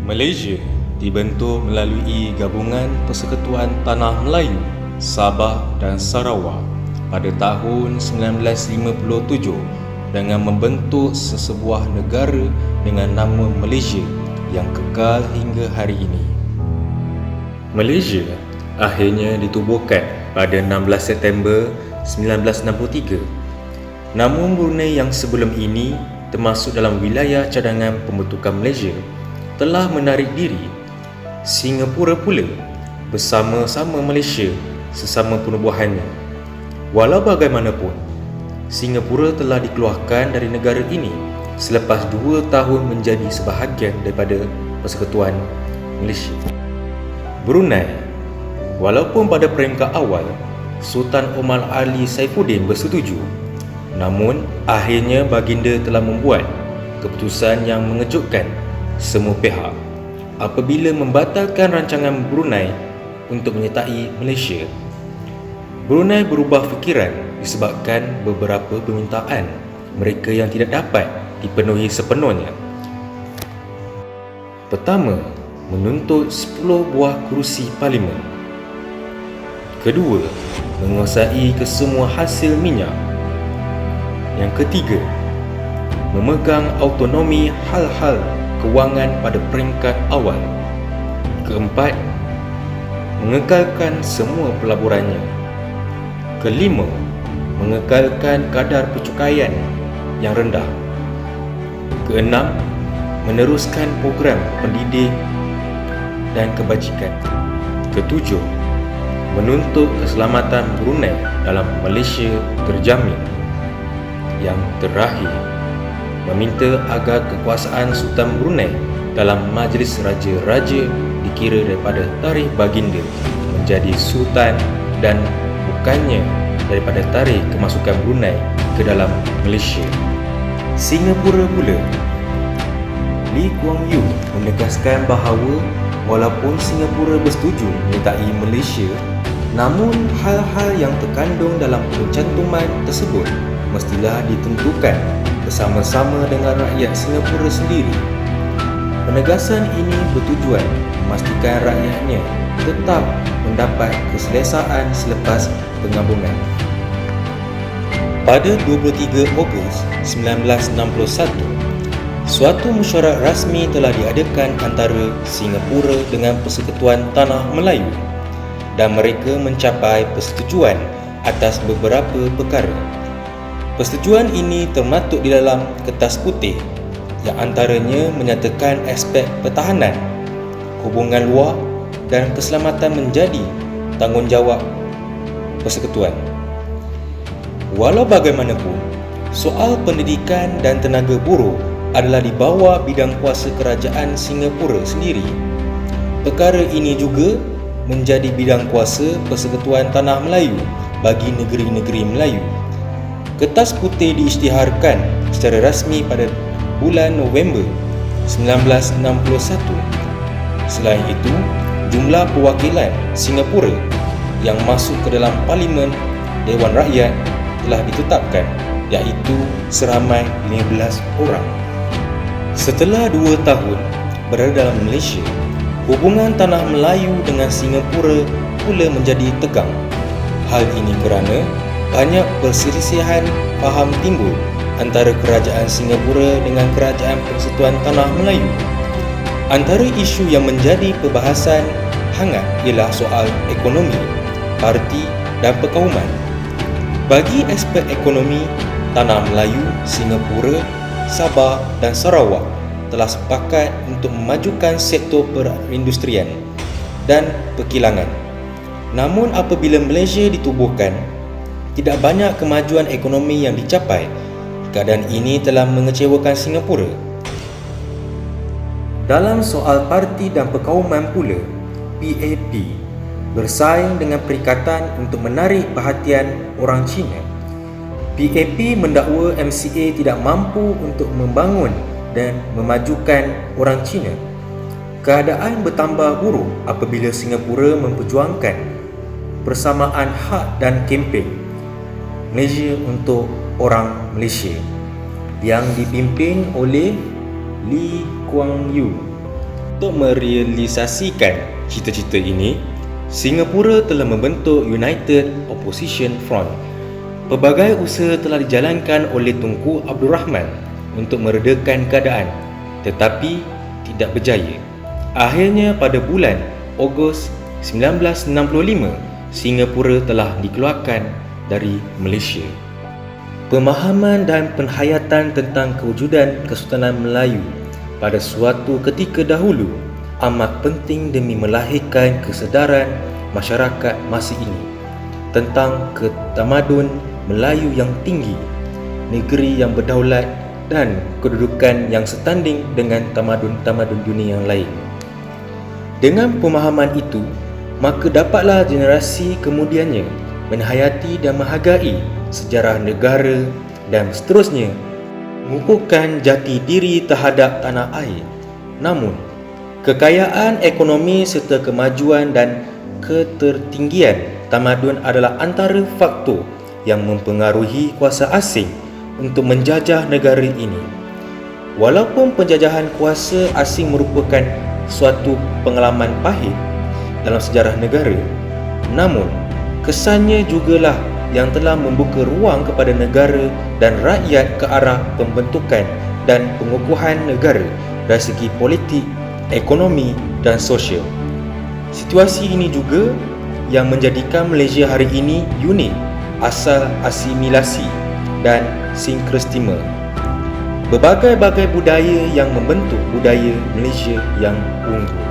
Malaysia dibentuk melalui Gabungan Persekutuan Tanah Melayu Sabah dan Sarawak pada tahun 1957 dengan membentuk sesebuah negara dengan nama Malaysia yang kekal hingga hari ini. Malaysia akhirnya ditubuhkan pada 16 September 1963. Namun Brunei yang sebelum ini termasuk dalam wilayah cadangan pembentukan Malaysia telah menarik diri. Singapura pula bersama-sama Malaysia sesama penubuhannya. Walau bagaimanapun, Singapura telah dikeluarkan dari negara ini selepas 2 tahun menjadi sebahagian daripada Persekutuan Malaysia. Brunei, walaupun pada peringkat awal Sultan Omar Ali Saifuddin bersetuju, namun akhirnya baginda telah membuat keputusan yang mengejutkan semua pihak apabila membatalkan rancangan Brunei untuk menyertai Malaysia. Brunei berubah fikiran disebabkan beberapa permintaan mereka yang tidak dapat dipenuhi sepenuhnya. Pertama, menuntut 10 buah kerusi parlimen. Kedua, menguasai kesemua hasil minyak. Yang ketiga, memegang autonomi hal-hal kewangan pada peringkat awal. Keempat, mengekalkan semua pelaburannya. Kelima, mengekalkan kadar percukaian yang rendah. Keenam, meneruskan program pendidik dan kebajikan. Ketujuh, menuntut keselamatan Brunei dalam Malaysia terjamin. Yang terakhir, meminta agar kekuasaan Sultan Brunei dalam Majlis Raja-Raja dikira daripada tarikh baginda menjadi Sultan dan bukannya daripada tarikh kemasukan Brunei ke dalam Malaysia. Singapura pula, Lee Kuan Yew menegaskan bahawa walaupun Singapura bersetuju menyertai Malaysia, namun hal-hal yang terkandung dalam pencantuman tersebut mestilah ditentukan bersama-sama dengan rakyat Singapura sendiri. Penegasan ini bertujuan memastikan rakyatnya tetap mendapat keselesaan selepas penggabungan. Pada 23 Ogos 1961, suatu mesyuarat rasmi telah diadakan antara Singapura dengan Persekutuan Tanah Melayu dan mereka mencapai persetujuan atas beberapa perkara. Persetujuan ini termaktub di dalam kertas putih yang antaranya menyatakan aspek pertahanan, hubungan luar dan keselamatan menjadi tanggungjawab persekutuan. Walau bagaimanapun, soal pendidikan dan tenaga buruh adalah di bawah bidang kuasa kerajaan Singapura sendiri. Perkara ini juga menjadi bidang kuasa Persekutuan Tanah Melayu bagi negeri-negeri Melayu. Kertas putih diisytiharkan secara rasmi pada bulan November 1961. Selain itu, jumlah perwakilan Singapura yang masuk ke dalam Parlimen Dewan Rakyat telah ditetapkan, iaitu seramai 15 orang. Setelah 2 tahun berada dalam Malaysia, hubungan Tanah Melayu dengan Singapura pula menjadi tegang. Hal ini kerana banyak perselisihan faham timbul antara kerajaan Singapura dengan kerajaan Persekutuan Tanah Melayu. Antara isu yang menjadi perbahasan hangat ialah soal ekonomi, parti dan perkauman. Bagi aspek ekonomi, Tanah Melayu, Singapura, Sabah dan Sarawak telah sepakat untuk memajukan sektor perindustrian dan perkilangan. Namun apabila Malaysia ditubuhkan, tidak banyak kemajuan ekonomi yang dicapai. Keadaan ini telah mengecewakan Singapura. Dalam soal parti dan perkauman pula, PAP bersaing dengan Perikatan untuk menarik perhatian orang Cina. PAP mendakwa MCA tidak mampu untuk membangun dan memajukan orang Cina. Keadaan bertambah buruk apabila Singapura memperjuangkan persamaan hak dan kempen Malaysia untuk orang Malaysia yang dipimpin oleh Lee Kuan Yew. Untuk merealisasikan cita-cita ini, Singapura telah membentuk United Opposition Front. Pelbagai usaha telah dijalankan oleh Tunku Abdul Rahman untuk meredakan keadaan, tetapi tidak berjaya. Akhirnya pada bulan Ogos 1965, Singapura telah dikeluarkan dari Malaysia. Pemahaman dan penghayatan tentang kewujudan Kesultanan Melayu pada suatu ketika dahulu amat penting demi melahirkan kesedaran masyarakat masa ini tentang ketamadun Melayu yang tinggi, negeri yang berdaulat dan kedudukan yang setanding dengan tamadun-tamadun dunia yang lain. Dengan pemahaman itu, maka dapatlah generasi kemudiannya menghayati dan menghargai sejarah negara dan seterusnya mengukuhkan jati diri terhadap tanah air. Namun, kekayaan ekonomi serta kemajuan dan ketertinggian tamadun adalah antara faktor yang mempengaruhi kuasa asing untuk menjajah negara ini. Walaupun penjajahan kuasa asing merupakan suatu pengalaman pahit dalam sejarah negara, namun kesannya jugalah yang telah membuka ruang kepada negara dan rakyat ke arah pembentukan dan pengukuhan negara dari segi politik, ekonomi dan sosial. Situasi ini juga yang menjadikan Malaysia hari ini unik asal asimilasi dan sinkristima. Berbagai-bagai budaya yang membentuk budaya Malaysia yang unggul.